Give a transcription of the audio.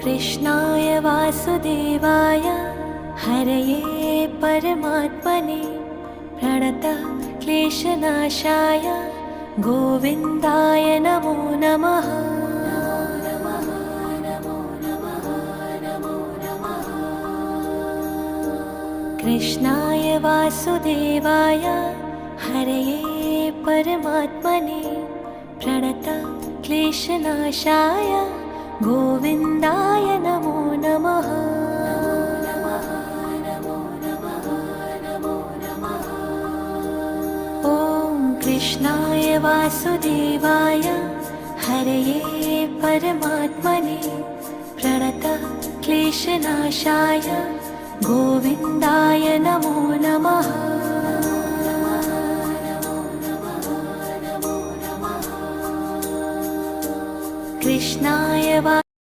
कृष्णाय वासुदेवाय हरये परमात्मने प्रणतः क्लेशनाशाय गोविन्दाय नमो नमः। कृष्णाय वासुदेवाय हरये परमात्मने प्रणतः क्लेशनाशाय गोविन्दाय नमो नमः। ॐ कृष्णाय वासुदेवाय हरये परमात्मने प्रणतः क्लेशनाशाय गोविन्दाय नमो नमः। कृष्णाय